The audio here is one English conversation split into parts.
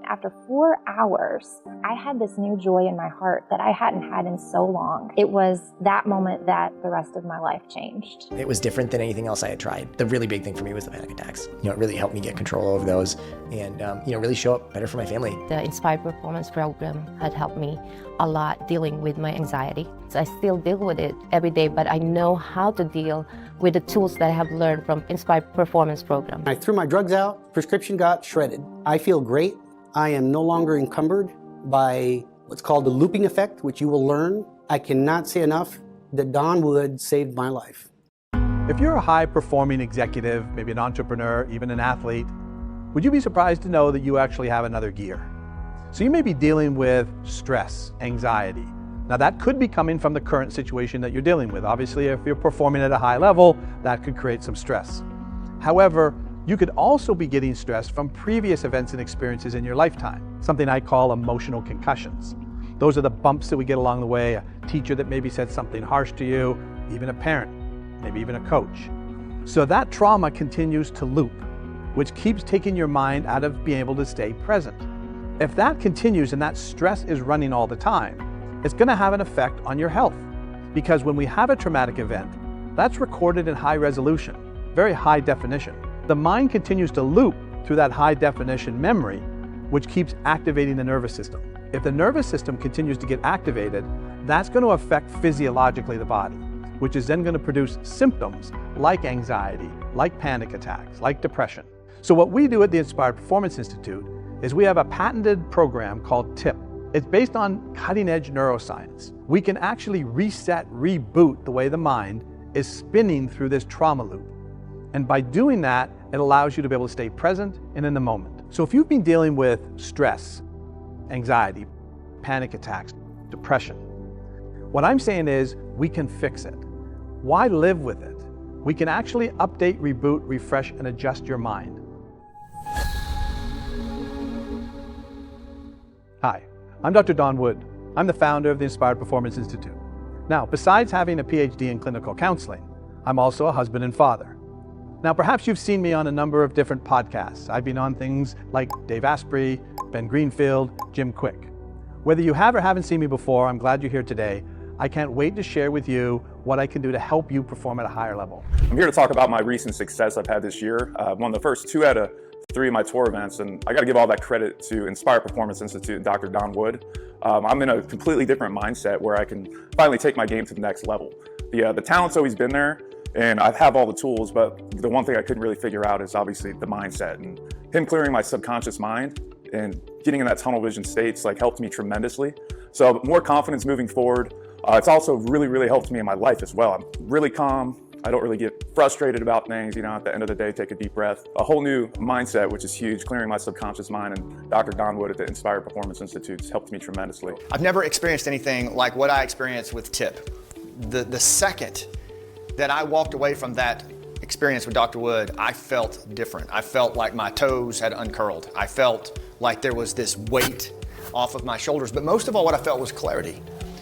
after 4 hours, I had this new joy in my heart that I hadn't had in so long. It was that moment that the rest of my life changed. It was different than anything else I had tried. The really big thing for me was the panic attacks. It really helped me get control over those and, really show up better for my family. The Inspired Performance program had helped me a lot dealing with my anxiety. So I still deal with it every day, but I know how to deal with the tools that I have learned from Inspired Performance program. I threw my drugs out, prescription got shredded. I feel great. I am no longer encumbered by what's called the looping effect, which you will learn. I cannot say enough that Don Wood saved my life. If you're a high-performing executive, maybe an entrepreneur, even an athlete, would you be surprised to know that you actually have another gear? So you may be dealing with stress, anxiety. Now that could be coming from the current situation that you're dealing with. Obviously, if you're performing at a high level, that could create some stress. However, you could also be getting stressed from previous events and experiences in your lifetime, something I call emotional concussions. Those are the bumps that we get along the way, a teacher that maybe said something harsh to you, even a parent, maybe even a coach. So that trauma continues to loop, which keeps taking your mind out of being able to stay present. If that continues and that stress is running all the time, it's going to have an effect on your health. Because when we have a traumatic event, that's recorded in high resolution, very high definition. The mind continues to loop through that high definition memory, which keeps activating the nervous system. If the nervous system continues to get activated, that's going to affect physiologically the body, which is then going to produce symptoms like anxiety, like panic attacks, like depression. So what we do at the Inspired Performance Institute is we have a patented program called TIPP. It's based on cutting-edge neuroscience. We can actually reset, reboot the way the mind is spinning through this trauma loop. And by doing that, it allows you to be able to stay present and in the moment. So if you've been dealing with stress, anxiety, panic attacks, depression, what I'm saying is we can fix it. Why live with it? We can actually update, reboot, refresh, and adjust your mind. Hi, I'm Dr. Don Wood. I'm the founder of the Inspired Performance Institute. Now, besides having a PhD in clinical counseling, I'm also a husband and father. Now, perhaps you've seen me on a number of different podcasts. I've been on things like Dave Asprey, Ben Greenfield, Jim Quick. Whether you have or haven't seen me before, I'm glad you're here today. I can't wait to share with you what I can do to help you perform at a higher level. I'm here to talk about my recent success I've had this year. Won the first 2 out of 3 of my tour events, and I got to give all that credit to Inspired Performance Institute and Dr. Don Wood. I'm in a completely different mindset where I can finally take my game to the next level. The talent's always been there, and I have all the tools, but the one thing I couldn't really figure out is obviously the mindset. And him clearing my subconscious mind and getting in that tunnel vision state's helped me tremendously. So more confidence moving forward. It's also really helped me in my life as well. I'm really calm. I don't really get frustrated about things. At the end of the day, take a deep breath. A whole new mindset, which is huge, clearing my subconscious mind, and Dr. Don Wood at the Inspired Performance Institute has helped me tremendously. I've never experienced anything like what I experienced with TIPP. The second that I walked away from that experience with Dr. Wood, I felt different. I felt like my toes had uncurled. I felt like there was this weight off of my shoulders, but most of all, what I felt was clarity.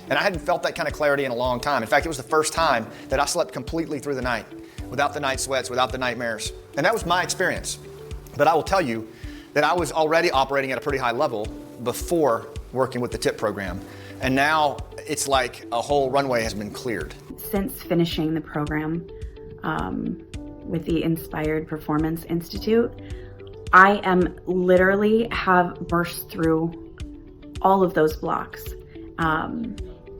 And I hadn't felt that kind of clarity in a long time. In fact, it was the first time that I slept completely through the night, without the night sweats, without the nightmares. And that was my experience. But I will tell you that I was already operating at a pretty high level before working with the TIPP program. And now it's like a whole runway has been cleared. Since finishing the program with the Inspired Performance Institute, I am literally have burst through all of those blocks.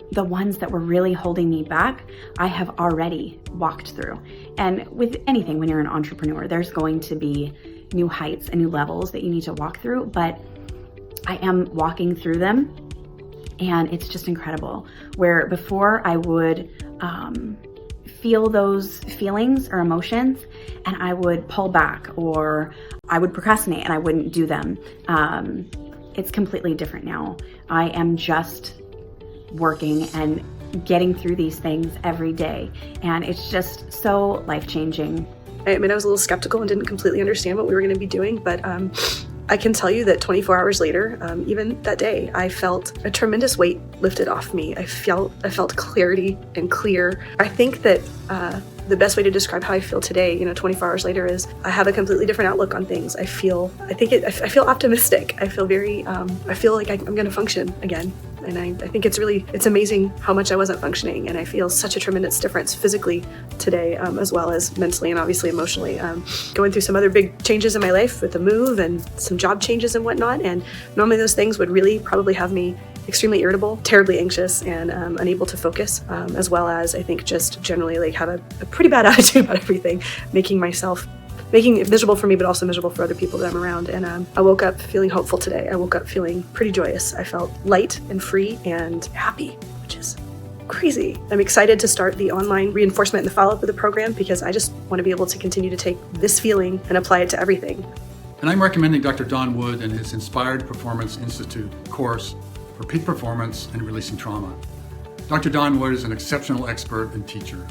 The ones that were really holding me back, I have already walked through. And with anything, when you're an entrepreneur, there's going to be new heights and new levels that you need to walk through, but I am walking through them, and it's just incredible. Where before I would feel those feelings or emotions, and I would pull back, or I would procrastinate and I wouldn't do them. It's completely different now. I am just working and getting through these things every day, and it's just so life-changing. I was a little skeptical and didn't completely understand what we were going to be doing, but I can tell you that 24 hours later, even that day, I felt a tremendous weight lifted off me. I felt clarity and clear. I think that the best way to describe how I feel today, 24 hours later, is I have a completely different outlook on things. I feel optimistic. I feel I feel like I'm going to function again. And I think it's amazing how much I wasn't functioning. And I feel such a tremendous difference physically today, as well as mentally and obviously emotionally. Going through some other big changes in my life with the move and some job changes and whatnot. And normally those things would really probably have me extremely irritable, terribly anxious, and unable to focus, as well as I think just generally have a pretty bad attitude about everything, making it miserable for me, but also miserable for other people that I'm around. And I woke up feeling hopeful today. I woke up feeling pretty joyous. I felt light and free and happy, which is crazy. I'm excited to start the online reinforcement and the follow-up of the program because I just want to be able to continue to take this feeling and apply it to everything. And I'm recommending Dr. Don Wood and his Inspired Performance Institute course for peak performance and releasing trauma. Dr. Don Wood is an exceptional expert and teacher.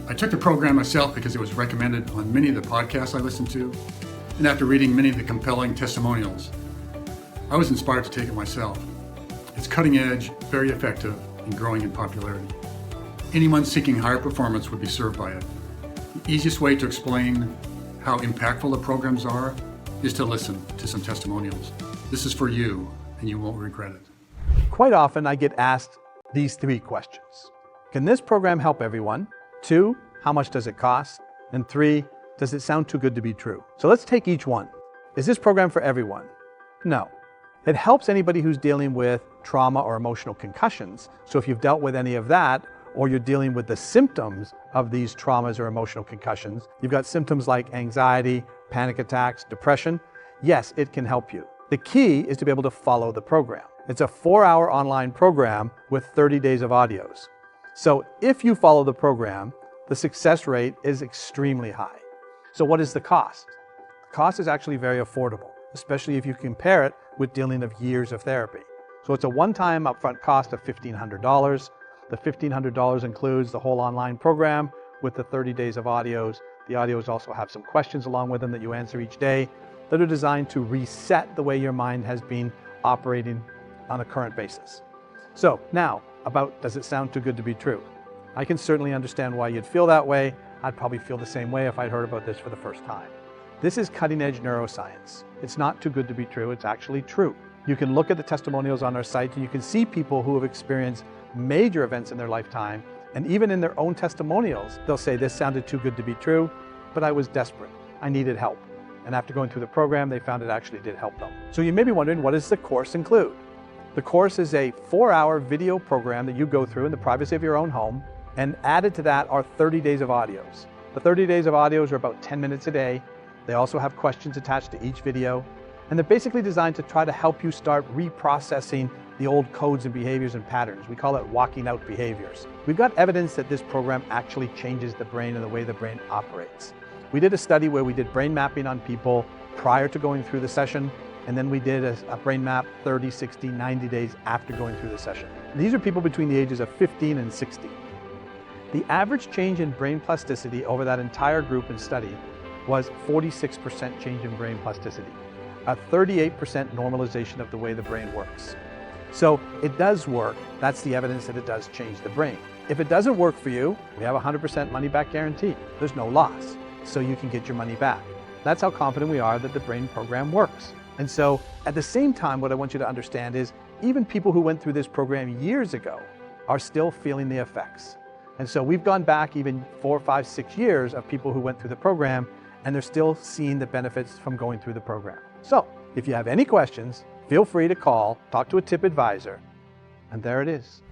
I took the program myself because it was recommended on many of the podcasts I listened to, and after reading many of the compelling testimonials, I was inspired to take it myself. It's cutting edge, very effective, and growing in popularity. Anyone seeking higher performance would be served by it. The easiest way to explain how impactful the programs are is to listen to some testimonials. This is for you, and you won't regret it. Quite often I get asked these 3 questions. Can this program help everyone? 2, how much does it cost? And 3, does it sound too good to be true? So let's take each one. Is this program for everyone? No. It helps anybody who's dealing with trauma or emotional concussions. So if you've dealt with any of that, or you're dealing with the symptoms of these traumas or emotional concussions, you've got symptoms like anxiety, panic attacks, depression, yes, it can help you. The key is to be able to follow the program. It's a 4-hour online program with 30 days of audios. So if you follow the program, the success rate is extremely high. So what is the cost? The cost is actually very affordable, especially if you compare it with dealing with years of therapy. So it's a one-time upfront cost of $1,500. The $1,500 includes the whole online program with the 30 days of audios. The audios also have some questions along with them that you answer each day that are designed to reset the way your mind has been operating on a current basis. So now, about does it sound too good to be true? I can certainly understand why you'd feel that way. I'd probably feel the same way if I'd heard about this for the first time. This is cutting-edge neuroscience. It's not too good to be true, it's actually true. You can look at the testimonials on our site and you can see people who have experienced major events in their lifetime, and even in their own testimonials, they'll say this sounded too good to be true, but I was desperate. I needed help. And after going through the program, they found it actually did help them. So you may be wondering, what does the course include? The course is a 4-hour video program that you go through in the privacy of your own home, and added to that are 30 days of audios. The 30 days of audios are about 10 minutes a day. They also have questions attached to each video, and they're basically designed to try to help you start reprocessing the old codes and behaviors and patterns. We call it walking out behaviors. We've got evidence that this program actually changes the brain and the way the brain operates. We did a study where we did brain mapping on people prior to going through the session, and then we did a brain map 30, 60, 90 days after going through the session. These are people between the ages of 15 and 60. The average change in brain plasticity over that entire group and study was 46% change in brain plasticity, a 38% normalization of the way the brain works. So it does work. That's the evidence that it does change the brain. If it doesn't work for you, we have a 100% money back guarantee. There's no loss, so you can get your money back. That's how confident we are that the brain program works. And so at the same time, what I want you to understand is even people who went through this program years ago are still feeling the effects. And so we've gone back even 4, 5, 6 years of people who went through the program, and they're still seeing the benefits from going through the program. So if you have any questions, feel free to call, talk to a TIPP advisor, and there it is.